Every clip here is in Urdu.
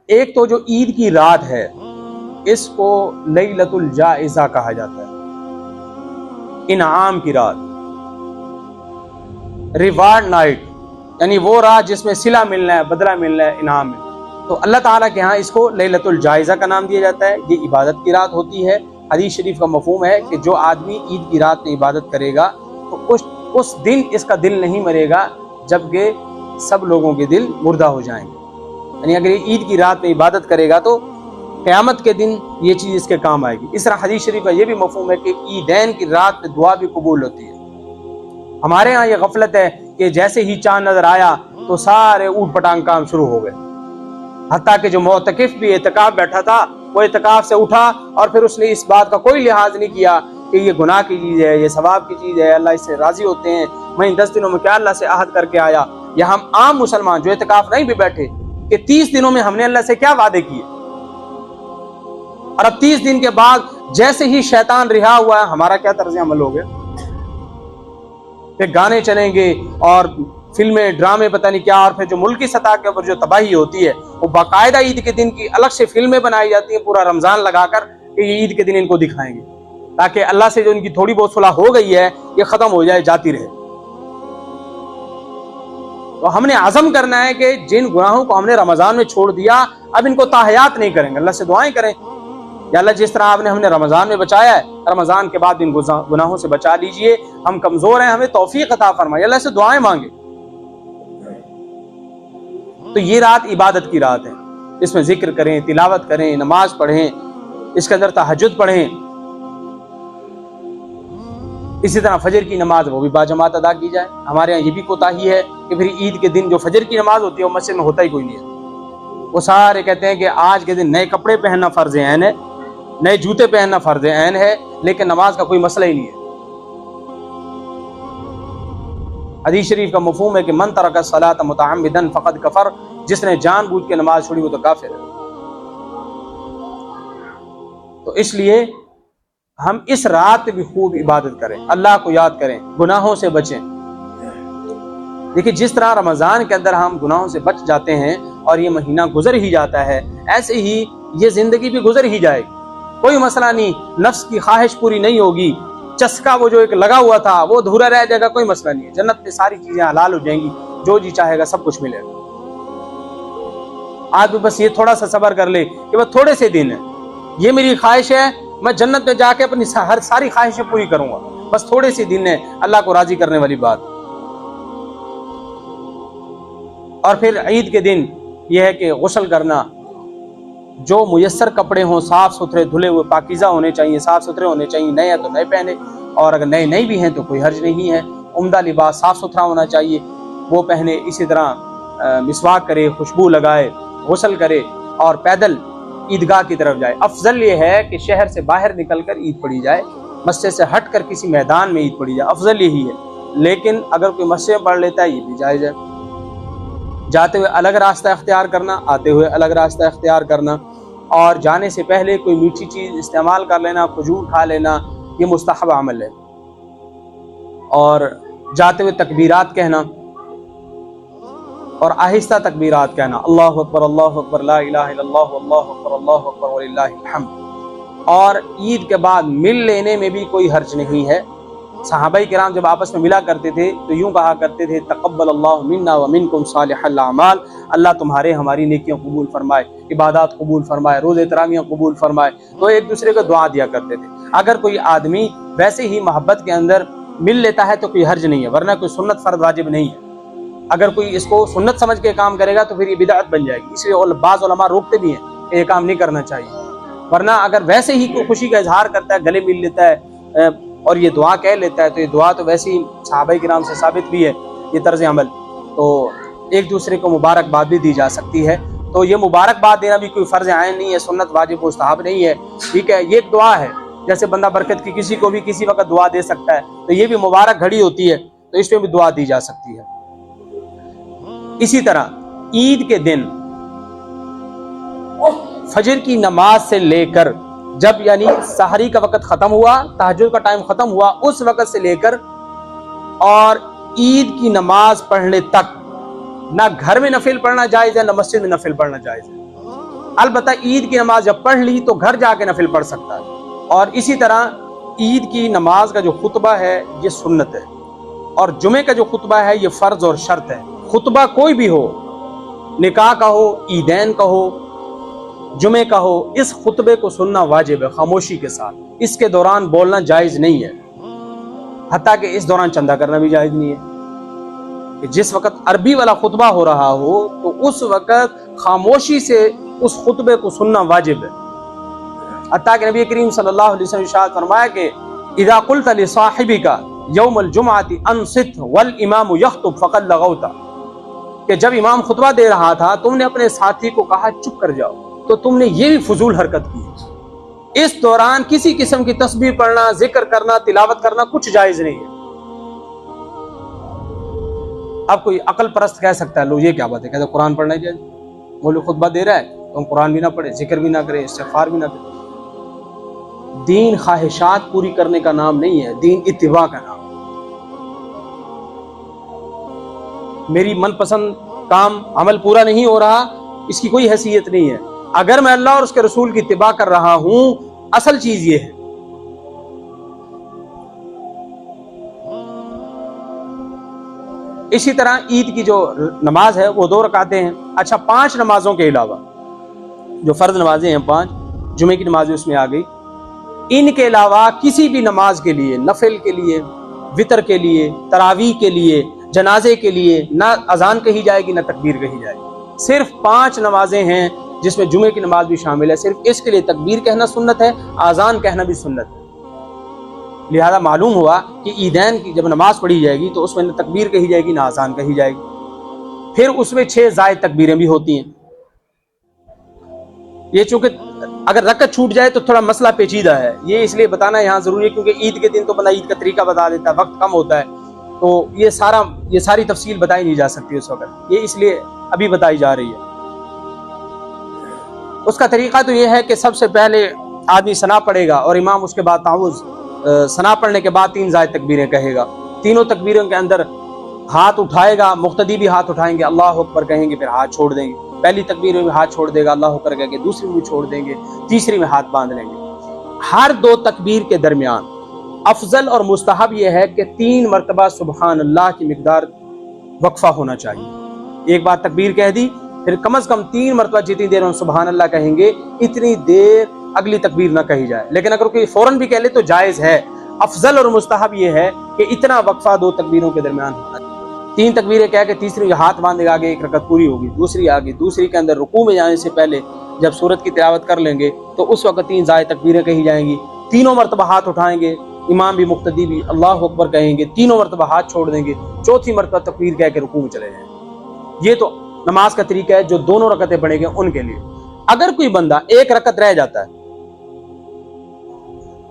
ایک تو جو عید کی رات ہے اس کو لیلۃ الجائزہ کہا جاتا ہے، انعام کی رات، ریوارڈ نائٹ، یعنی وہ رات جس میں صلہ ملنا ہے، بدلہ ملنا ہے، انعام ملنا ہے۔ تو اللہ تعالیٰ کے ہاں اس کو لیلۃ الجائزہ کا نام دیا جاتا ہے۔ یہ عبادت کی رات ہوتی ہے۔ حدیث شریف کا مفہوم ہے کہ جو آدمی عید کی رات میں عبادت کرے گا تو اس دن اس کا دل نہیں مرے گا جبکہ سب لوگوں کے دل مردہ ہو جائیں گے۔ یعنی اگر یہ عید کی رات میں عبادت کرے گا تو قیامت کے دن یہ چیز اس کے کام آئے گی۔ اس طرح حدیث شریف کا یہ بھی مفہوم ہے کہ عیدین کی رات میں دعا بھی قبول ہوتی ہے۔ ہمارے ہاں یہ غفلت ہے کہ جیسے ہی چاند نظر آیا تو سارے اوٹ پٹانگ کام شروع ہو گئے، حتیٰ کہ جو معتکف بھی اعتکاف بیٹھا تھا وہ اعتکاف سے اٹھا اور پھر اس نے اس بات کا کوئی لحاظ نہیں کیا کہ یہ گناہ کی چیز ہے، یہ ثواب کی چیز ہے، اللہ اس سے راضی ہوتے ہیں، میں ان 10 دنوں میں کیا اللہ سے عہد کر کے آیا۔ یا ہم عام مسلمان جو اعتکاف نہیں بھی بیٹھے کہ 30 دنوں میں ہم نے اللہ سے کیا وعدے کیے، اور اب 30 دن کے بعد جیسے ہی شیطان رہا ہوا ہے ہمارا کیا طرز عمل ہو گیا؟ پھر گانے چلیں گے اور فلمیں، ڈرامے، پتہ نہیں کیا، اور پھر جو ملکی سطح کے اوپر جو تباہی ہوتی ہے وہ باقاعدہ عید کے دن کی الگ سے فلمیں بنائی جاتی ہیں پورا رمضان لگا کر کہ یہ عید کے دن ان کو دکھائیں گے تاکہ اللہ سے جو ان کی تھوڑی بہت صلح ہو گئی ہے یہ ختم ہو جائے، جاتی رہے۔ تو ہم نے عزم کرنا ہے کہ جن گناہوں کو ہم نے رمضان میں چھوڑ دیا اب ان کو تاحیات نہیں کریں گے، اللہ سے دعائیں کریں یا اللہ جس طرح آپ نے ہمیں رمضان میں بچایا ہے رمضان کے بعد ان گناہوں سے بچا لیجئے، ہم کمزور ہیں، ہمیں توفیق عطا فرمائے، اللہ سے دعائیں مانگے۔ تو یہ رات عبادت کی رات ہے، اس میں ذکر کریں، تلاوت کریں، نماز پڑھیں، اس کے اندر تہجد پڑھیں، اسی طرح فجر کی نماز وہ بھی باجماعت ادا کی جائے۔ ہمارے یہاں یہ بھی کوتاہی ہے کہ پھر عید کے دن جو فجر کی نماز ہوتی ہے وہ مسجد میں ہوتا ہی کوئی نہیں ہے۔ وہ سارے کہتے ہیں کہ آج کے دن نئے کپڑے پہننا فرض عین ہے، نئے جوتے پہننا فرض عین ہے، لیکن نماز کا کوئی مسئلہ ہی نہیں ہے۔ حدیث شریف کا مفہوم ہے کہ من ترک الصلاۃ متعمدا فقد کفر، جس نے جان بوجھ کے نماز چھوڑی وہ تو کافر ہے۔ تو اس لیے ہم اس رات بھی خوب عبادت کریں، اللہ کو یاد کریں، گناہوں سے بچیں۔ دیکھیں جس طرح رمضان کے اندر ہم گناہوں سے بچ جاتے ہیں اور یہ مہینہ گزر ہی جاتا ہے، ایسے ہی یہ زندگی بھی گزر ہی جائے گی، کوئی مسئلہ نہیں، نفس کی خواہش پوری نہیں ہوگی، چسکا وہ جو ایک لگا ہوا تھا وہ ادھورا رہ جائے گا، کوئی مسئلہ نہیں ہے، جنت میں ساری چیزیں حلال ہو جائیں گی، جو جی چاہے گا سب کچھ ملے گا۔ آج بھی بس یہ تھوڑا سا صبر کر لے کہ وہ تھوڑے سے دن ہے، یہ میری خواہش ہے، میں جنت میں جا کے اپنی ہر ساری خواہشیں پوری کروں گا، بس تھوڑے سے دن ہے، اللہ کو راضی کرنے والی بات۔ اور پھر عید کے دن یہ ہے کہ غسل کرنا، جو میسر کپڑے ہوں صاف ستھرے دھلے ہوئے پاکیزہ ہونے چاہیے، صاف ستھرے ہونے چاہیے، نئے ہیں تو نئے پہنے، اور اگر نئے نہیں بھی ہیں تو کوئی حرج نہیں ہے، عمدہ لباس صاف ستھرا ہونا چاہیے وہ پہنے، اسی طرح مسواک کرے، خوشبو لگائے، غسل کرے اور پیدل عیدگاہ کی طرف جائے۔ افضل یہ ہے کہ شہر سے باہر نکل کر عید پڑھی جائے، مسجد سے ہٹ کر کسی میدان میں عید پڑھی جائے، افضل یہی ہے، لیکن اگر کوئی مسجد میں پڑھ لیتا ہے یہ بھی جائز ہے۔ جاتے ہوئے الگ راستہ اختیار کرنا، آتے ہوئے الگ راستہ اختیار کرنا، اور جانے سے پہلے کوئی میٹھی چیز استعمال کر لینا، کھجور کھا لینا، یہ مستحب عمل ہے۔ اور جاتے ہوئے تکبیرات کہنا اور آہستہ تکبیرات کہنا، اللہ اکبر لا الہ الا اللہ اللہ اکبر وللہ الحمد۔ اور عید کے بعد مل لینے میں بھی کوئی حرج نہیں ہے۔ صحابہ کرام جب آپس میں ملا کرتے تھے تو یوں کہا کرتے تھے، تقبل اللہ منا ومنکم صالح الاعمال، اللہ تمہارے ہماری نیکیاں قبول فرمائے، عبادات قبول فرمائے، روزے تراویح قبول فرمائے۔ تو ایک دوسرے کو دعا دیا کرتے تھے۔ اگر کوئی آدمی ویسے ہی محبت کے اندر مل لیتا ہے تو کوئی حرج نہیں ہے، ورنہ کوئی سنت فرض واجب نہیں ہے۔ اگر کوئی اس کو سنت سمجھ کے کام کرے گا تو پھر یہ بدعت بن جائے گی، اس لیے بعض علماء روکتے بھی ہیں کہ یہ کام نہیں کرنا چاہیے۔ ورنہ اگر ویسے ہی کوئی خوشی کا اظہار کرتا ہے، گلے مل لیتا ہے اور یہ دعا کہہ لیتا ہے، تو یہ دعا تو ویسے ہی صحابہ کرام سے ثابت بھی ہے یہ طرز عمل، تو ایک دوسرے کو مبارکباد بھی دی جا سکتی ہے۔ تو یہ مبارکباد دینا بھی کوئی فرض عین نہیں ہے، سنت واجب مستحب نہیں ہے، ٹھیک ہے، یہ ایک دعا ہے، جیسے بندہ برکت کی کسی کو بھی کسی وقت دعا دے سکتا ہے، تو یہ بھی مبارک گھڑی ہوتی ہے، تو اس میں بھی دعا دی جا سکتی ہے۔ اسی طرح عید کے دن فجر کی نماز سے لے کر جب یعنی سحری کا وقت ختم ہوا، تہجد کا ٹائم ختم ہوا، اس وقت سے لے کر اور عید کی نماز پڑھنے تک نہ گھر میں نفل پڑھنا جائز ہے، نہ مسجد میں نفل پڑھنا جائز ہے۔ البتہ عید کی نماز جب پڑھ لی تو گھر جا کے نفل پڑھ سکتا ہے. اور اسی طرح عید کی نماز کا جو خطبہ ہے یہ سنت ہے، اور جمعے کا جو خطبہ ہے یہ فرض اور شرط ہے. خطبہ کوئی بھی ہو، نکاح کا ہو، عیدین کا ہو، جمعے کا ہو، اس خطبے کو سننا واجب ہے خاموشی کے ساتھ. اس کے دوران بولنا جائز نہیں ہے، حتیٰ کہ اس دوران چندہ کرنا بھی جائز نہیں ہے. کہ جس وقت عربی والا خطبہ ہو رہا ہو تو اس وقت خاموشی سے اس خطبے کو سننا واجب ہے. حتیٰ کہ نبی کریم صلی اللہ علیہ وسلم ارشاد فرمایا کہ اذا قلت لصاحبک یوم الجمعۃ انصت والامام یخطب فقد لغوت، کہ جب امام خطبہ دے رہا تھا تم نے اپنے ساتھی کو کہا چپ کر جاؤ، تو تم نے یہ بھی فضول حرکت کی. اس دوران کسی قسم کی تسبیح پڑھنا، ذکر کرنا، تلاوت کرنا کچھ جائز نہیں ہے. اب کوئی عقل پرست کہہ سکتا ہے لو یہ کیا بات ہے، کہتے قرآن پڑھنا جائز، مولوی خطبہ دے رہا ہے تو ہم قرآن بھی نہ پڑھیں، ذکر بھی نہ کریں، استغفار بھی نہ کریں. دین خواہشات پوری کرنے کا نام نہیں ہے، دین اتباع کا نام. میری من پسند کام عمل پورا نہیں ہو رہا، اس کی کوئی حیثیت نہیں ہے. اگر میں اللہ اور اس کے رسول کی اتباع کر رہا ہوں، اصل چیز یہ ہے. اسی طرح عید کی جو نماز ہے وہ 2 رکعتیں ہیں. اچھا 5 نمازوں کے علاوہ جو فرض نمازیں ہیں 5، جمعے کی نمازیں اس میں آ گئی، ان کے علاوہ کسی بھی نماز کے لیے، نفل کے لیے، وطر کے لیے، تراویح کے لیے، جنازے کے لیے نہ اذان کہی جائے گی نہ تکبیر کہی جائے گی. صرف 5 نمازیں ہیں جس میں جمعے کی نماز بھی شامل ہے. صرف اس کے لیے تکبیر کہنا سنت ہے، اذان کہنا بھی سنت ہے. لہذا معلوم ہوا کہ عیدین کی جب نماز پڑھی جائے گی تو اس میں نہ تکبیر کہی جائے گی نہ اذان کہی جائے گی. پھر اس میں 6 زائد تکبیریں بھی ہوتی ہیں. یہ چونکہ اگر رکعت چھوٹ جائے تو تھوڑا مسئلہ پیچیدہ ہے، یہ اس لیے بتانا یہاں ضروری ہے کیونکہ عید کے دن تو بندہ عید کا طریقہ بتا دیتا ہے، وقت کم ہوتا ہے، تو یہ ساری تفصیل بتائی نہیں جا سکتی اس وقت، یہ اس لیے ابھی بتائی جا رہی ہے. اس کا طریقہ تو یہ ہے کہ سب سے پہلے آدمی ثنا پڑھے گا اور امام اس کے بعد تعوذ، ثنا پڑھنے کے بعد 3 زائد تکبیریں کہے گا. تینوں تکبیروں کے اندر ہاتھ اٹھائے گا، مقتدی بھی ہاتھ اٹھائیں گے، اللہ اکبر کہیں گے، پھر ہاتھ چھوڑ دیں گے. پہلی تکبیر میں ہاتھ چھوڑ دے گا اللہ اکبر کہہ کے، دوسری میں بھی چھوڑ دیں گے، تیسری میں ہاتھ باندھ لیں گے. ہر 2 تکبیر کے درمیان افضل اور مستحب یہ ہے کہ 3 مرتبہ سبحان اللہ کی مقدار وقفہ ہونا چاہیے. ایک بار تکبیر کہہ دی، پھر کم از کم 3 مرتبہ جتنی دیر ہم سبحان اللہ کہیں گے اتنی دیر اگلی تکبیر نہ کہی جائے. لیکن اگر کوئی فوراً بھی کہہ لے تو جائز ہے. افضل اور مستحب یہ ہے کہ اتنا وقفہ 2 تکبیروں کے درمیان ہونا چاہیے. 3 تکبیریں کہہ کے تیسری ہاتھ باندھے گا، آگے 1 رکعت پوری ہوگی. دوسری آگے، دوسری کے اندر رکوع میں جانے سے پہلے جب سورت کی تلاوت کر لیں گے تو اس وقت 3 زائد تکبیریں کہی جائیں گی. تینوں مرتبہ ہاتھ اٹھائیں گے، امام بھی مقتدی بھی اللہ اکبر کہیں گے، تینوں مرتبہ ہاتھ چھوڑ دیں گے، چوتھی مرتبہ تکبیر کہہ کے رکوع میں چلے جائیں. یہ تو نماز کا طریقہ ہے جو 2 رکعتیں پڑھیں گے ان کے لیے. اگر کوئی بندہ 1 رکعت رہ جاتا ہے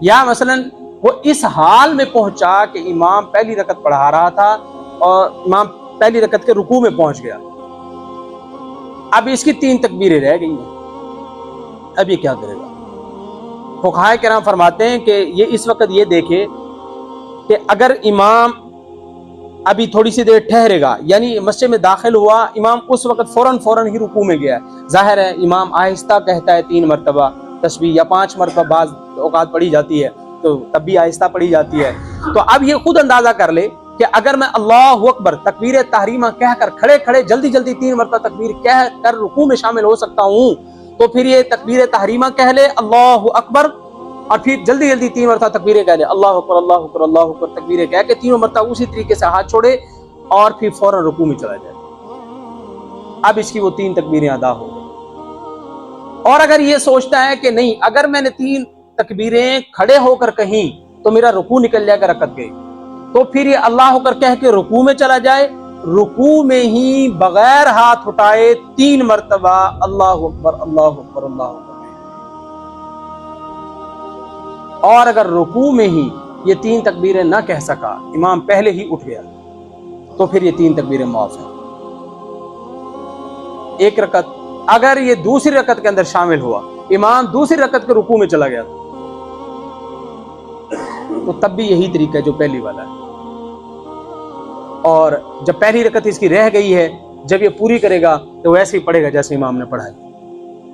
یا مثلاً وہ اس حال میں پہنچا کہ امام پہلی رکعت پڑھا رہا تھا اور امام پہلی رکعت کے رکوع میں پہنچ گیا، اب اس کی 3 تکبیریں رہ گئی ہیں، اب یہ کیا کرے گا؟ فقہائے کرام فرماتے ہیں کہ یہ اس وقت یہ دیکھے کہ اگر امام ابھی تھوڑی سی دیر ٹھہرے گا، یعنی مسجد میں داخل ہوا، امام اس وقت فوراً ہی رکوع میں گیا ہے، ظاہر ہے امام آہستہ کہتا ہے 3 مرتبہ تسبیح یا 5 مرتبہ بعض اوقات پڑھی جاتی ہے تو تب بھی آہستہ پڑھی جاتی ہے. تو اب یہ خود اندازہ کر لے کہ اگر میں اللہ اکبر تکبیر تحریمہ کہہ کر کھڑے جلدی 3 مرتبہ تکبیر کہہ کر رکوع میں شامل ہو سکتا ہوں، تو پھر یہ تکبیر تحریمہ کہہ لے اللہ اکبر اور پھر جلدی 3 مرتبہ تکبیریں کہہ لے اللہ اکبر اللہ اکبر اللہ اکبر تکبیریں کہہ کے 3 مرتبہ اسی طریقے سے ہاتھ چھوڑے اور پھر فوراً رکوع میں چلا جائے. اب اس کی وہ 3 تکبیریں ادا ہو گئی. اور اگر یہ سوچتا ہے کہ نہیں اگر میں نے 3 تکبیریں کھڑے ہو کر کہیں تو میرا رکوع نکل جائے گا، رکعت گئی، تو پھر یہ اللہ اکبر کہہ کے رکوع میں چلا جائے، رکوع میں ہی بغیر ہاتھ اٹھائے 3 مرتبہ اللہ اکبر اللہ اکبر اللہ اکبر. اور اگر رکوع میں ہی یہ 3 تکبیریں نہ کہہ سکا، امام پہلے ہی اٹھ گیا، تو پھر یہ 3 تکبیریں معاف ہیں. 1 رکعت اگر یہ دوسری رکعت کے اندر شامل ہوا، امام دوسری رکعت کے رکوع میں چلا گیا تو تب بھی یہی طریقہ ہے جو پہلی والا ہے. اور جب پہلی رکعت اس کی رہ گئی ہے، جب یہ پوری کرے گا تو ویسے ہی پڑھے گا جیسے امام نے پڑھائی.